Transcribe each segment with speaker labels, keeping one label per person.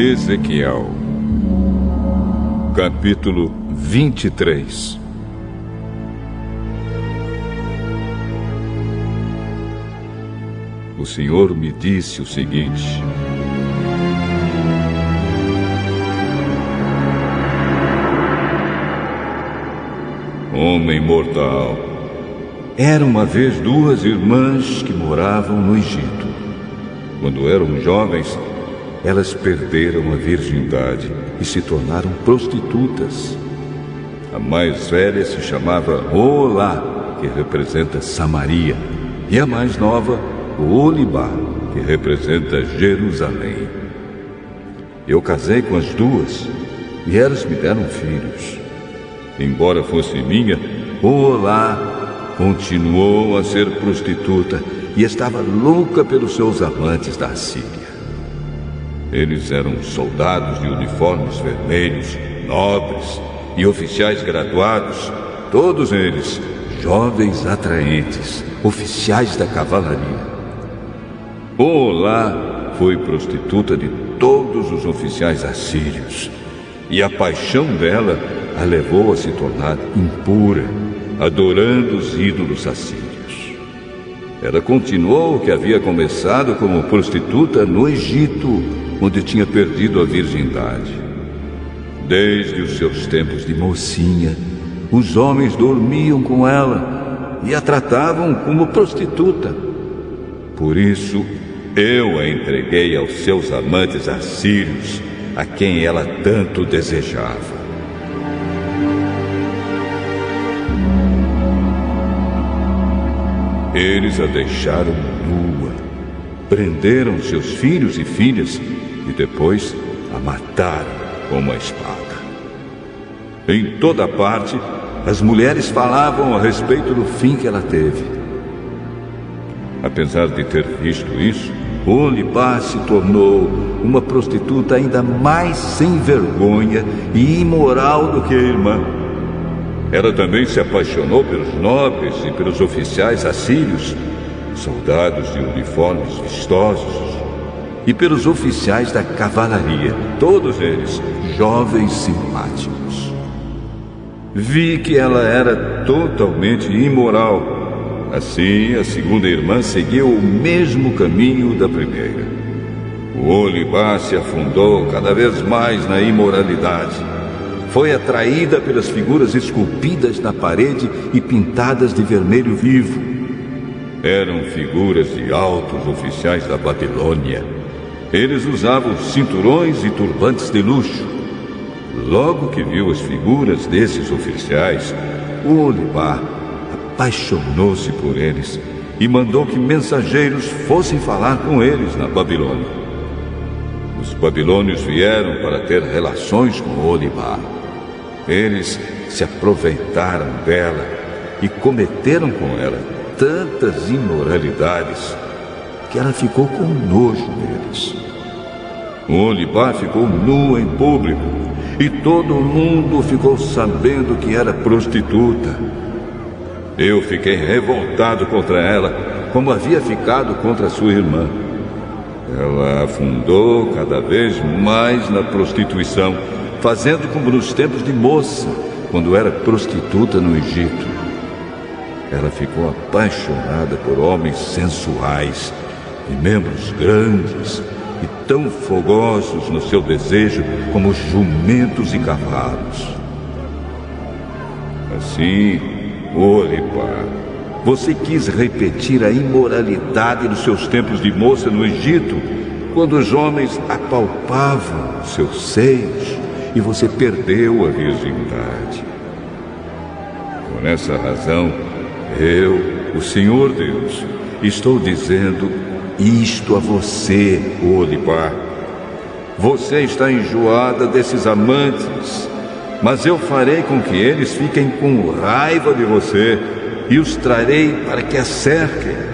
Speaker 1: Ezequiel, capítulo 23. O Senhor me disse o seguinte: homem mortal, era uma vez duas irmãs que moravam no Egito. Quando eram jovens, elas perderam a virgindade e se tornaram prostitutas. A mais velha se chamava Olá, que representa Samaria, e a mais nova, Olibá, que representa Jerusalém. Eu casei com as duas e elas me deram filhos. Embora fosse minha, Olá continuou a ser prostituta e estava louca pelos seus amantes da Assíria. Eles eram soldados de uniformes vermelhos, nobres e oficiais graduados, todos eles jovens atraentes, oficiais da cavalaria. Olá foi prostituta de todos os oficiais assírios, e a paixão dela a levou a se tornar impura, adorando os ídolos assírios. Ela continuou o que havia começado como prostituta no Egito, onde tinha perdido a virgindade. Desde os seus tempos de mocinha, os homens dormiam com ela e a tratavam como prostituta. Por isso, eu a entreguei aos seus amantes assírios, a quem ela tanto desejava. Eles a deixaram nua, prenderam seus filhos e filhas e depois a mataram com uma espada. Em toda parte, as mulheres falavam a respeito do fim que ela teve. Apesar de ter visto isso, Olibá se tornou uma prostituta ainda mais sem vergonha e imoral do que a irmã. Ela também se apaixonou pelos nobres e pelos oficiais assírios, soldados de uniformes vistosos, e pelos oficiais da cavalaria, todos eles jovens simpáticos. Vi que ela era totalmente imoral. Assim, a segunda irmã seguiu o mesmo caminho da primeira. O Olibá se afundou cada vez mais na imoralidade. Foi atraída pelas figuras esculpidas na parede e pintadas de vermelho vivo. Eram figuras de altos oficiais da Babilônia. Eles usavam cinturões e turbantes de luxo. Logo que viu as figuras desses oficiais, o Olibá apaixonou-se por eles e mandou que mensageiros fossem falar com eles na Babilônia. Os babilônios vieram para ter relações com Olibá. Eles se aproveitaram dela e cometeram com ela tantas imoralidades que ela ficou com nojo deles. Olibá ficou nua em público e todo mundo ficou sabendo que era prostituta. Eu fiquei revoltado contra ela, como havia ficado contra sua irmã. Ela afundou cada vez mais na prostituição, fazendo como nos tempos de moça, quando era prostituta no Egito. Ela ficou apaixonada por homens sensuais e membros grandes e tão fogosos no seu desejo como jumentos e cavalos. Assim, Olibá, você quis repetir a imoralidade dos seus tempos de moça no Egito, quando os homens apalpavam seus seios e você perdeu a virgindade. Por essa razão, eu, o Senhor Deus, estou dizendo isto a você, Olibá. Você está enjoada desses amantes, mas eu farei com que eles fiquem com raiva de você e os trarei para que a cerquem.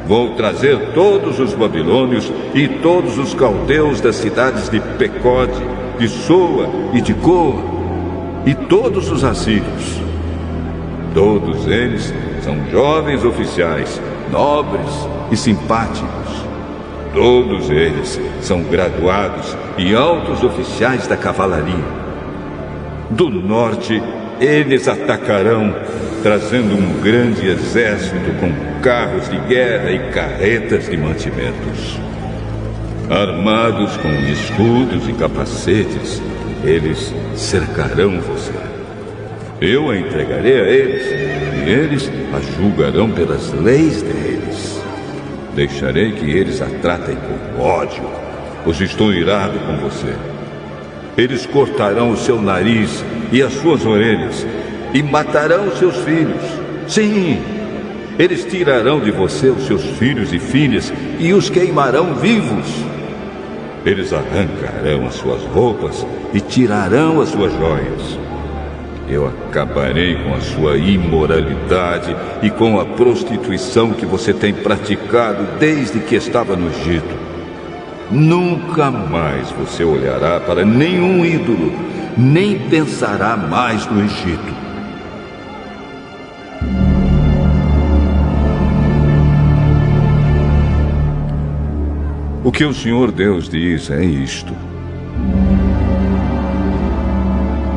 Speaker 1: Vou trazer todos os babilônios e todos os caldeus das cidades de Pecode, de Soa e de Goa, e todos os assírios. Todos eles são jovens oficiais, nobres e simpáticos. Todos eles são graduados e altos oficiais da cavalaria. Do norte, eles atacarão, trazendo um grande exército com carros de guerra e carretas de mantimentos. Armados com escudos e capacetes, eles cercarão você. Eu a entregarei a eles, e eles a julgarão pelas leis deles. Deixarei que eles a tratem com ódio, pois estou irado com você. Eles cortarão o seu nariz e as suas orelhas, e matarão os seus filhos. Sim, eles tirarão de você os seus filhos e filhas, e os queimarão vivos. Eles arrancarão as suas roupas e tirarão as suas joias. Eu acabarei com a sua imoralidade e com a prostituição que você tem praticado desde que estava no Egito. Nunca mais você olhará para nenhum ídolo, nem pensará mais no Egito. O que o Senhor Deus diz é isto: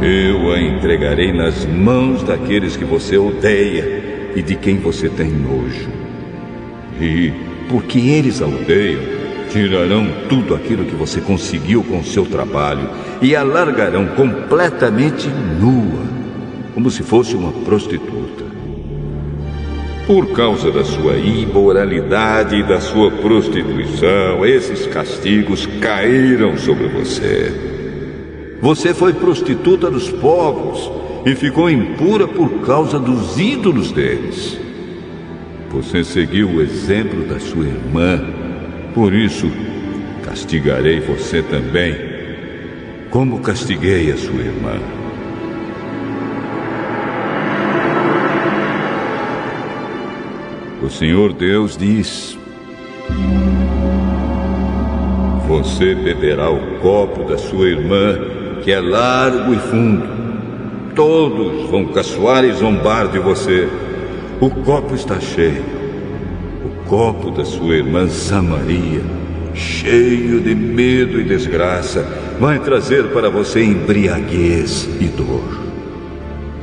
Speaker 1: eu a entregarei nas mãos daqueles que você odeia e de quem você tem nojo. E, porque eles a odeiam, tirarão tudo aquilo que você conseguiu com seu trabalho e a largarão completamente nua, como se fosse uma prostituta. Por causa da sua imoralidade e da sua prostituição, esses castigos caíram sobre você. Você foi prostituta dos povos e ficou impura por causa dos ídolos deles. Você seguiu o exemplo da sua irmã, por isso castigarei você também, como castiguei a sua irmã. O Senhor Deus diz: você beberá o copo da sua irmã, que é largo e fundo. Todos vão caçoar e zombar de você. O copo está cheio. O copo da sua irmã Samaria, cheio de medo e desgraça, vai trazer para você embriaguez e dor.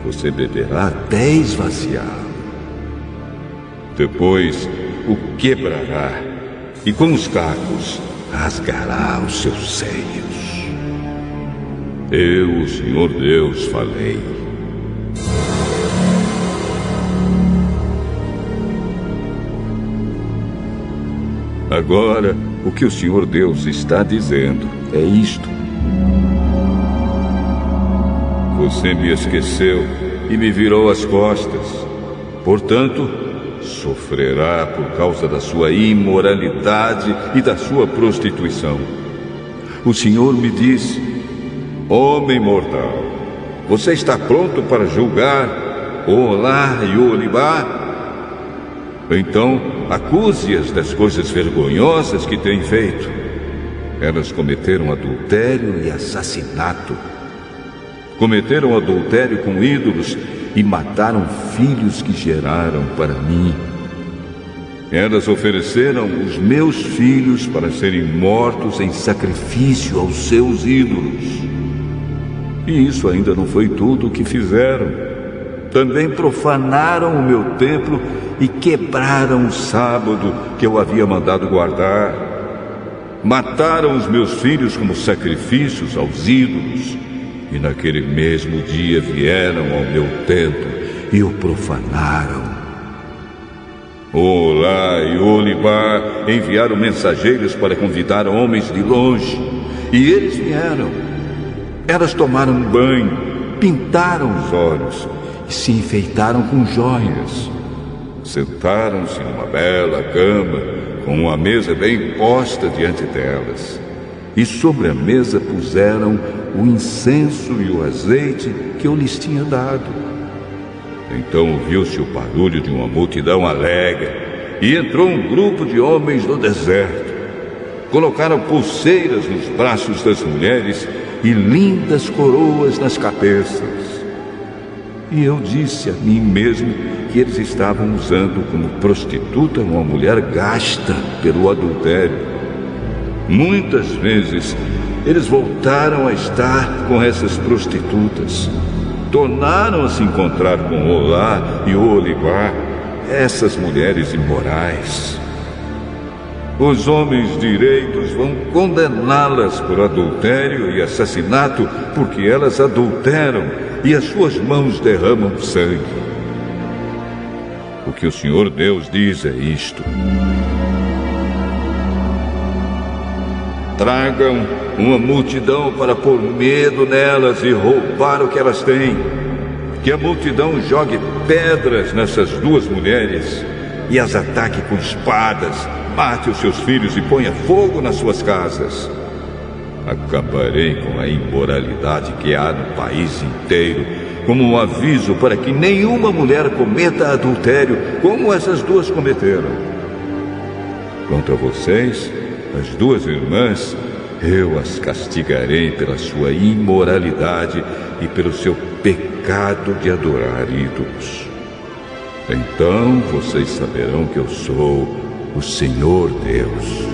Speaker 1: Você beberá até esvaziar. Depois o quebrará e com os cacos rasgará os seus seios. Eu, o Senhor Deus, falei. Agora, o que o Senhor Deus está dizendo é isto: você me esqueceu e me virou as costas. Portanto, sofrerá por causa da sua imoralidade e da sua prostituição. O Senhor me disse: homem mortal, você está pronto para julgar Oholá e Oholibá? Então, acuse-as das coisas vergonhosas que têm feito. Elas cometeram adultério e assassinato. Cometeram adultério com ídolos e mataram filhos que geraram para mim. Elas ofereceram os meus filhos para serem mortos em sacrifício aos seus ídolos. E isso ainda não foi tudo o que fizeram. Também profanaram o meu templo e quebraram o sábado que eu havia mandado guardar. Mataram os meus filhos como sacrifícios aos ídolos. E naquele mesmo dia vieram ao meu templo e o profanaram. Oholá e Oholibá enviaram mensageiros para convidar homens de longe. E eles vieram. Elas tomaram um banho, pintaram os olhos e se enfeitaram com joias. Sentaram-se numa bela cama, com uma mesa bem posta diante delas. E sobre a mesa puseram o incenso e o azeite que eu lhes tinha dado. Então ouviu-se o barulho de uma multidão alegre, e entrou um grupo de homens do deserto. Colocaram pulseiras nos braços das mulheres e lindas coroas nas cabeças. E eu disse a mim mesmo que eles estavam usando como prostituta uma mulher gasta pelo adultério. Muitas vezes eles voltaram a estar com essas prostitutas. Tornaram a se encontrar com Olá e Olibá, essas mulheres imorais. Os homens direitos vão condená-las por adultério e assassinato, porque elas adulteram e as suas mãos derramam sangue. O que o Senhor Deus diz é isto: tragam uma multidão para pôr medo nelas e roubar o que elas têm. Que a multidão jogue pedras nessas duas mulheres e as ataque com espadas, mate os seus filhos e ponha fogo nas suas casas. Acabarei com a imoralidade que há no país inteiro, como um aviso para que nenhuma mulher cometa adultério como essas duas cometeram. Quanto a vocês, as duas irmãs, eu as castigarei pela sua imoralidade e pelo seu pecado de adorar ídolos. Então vocês saberão que eu sou o Senhor Deus.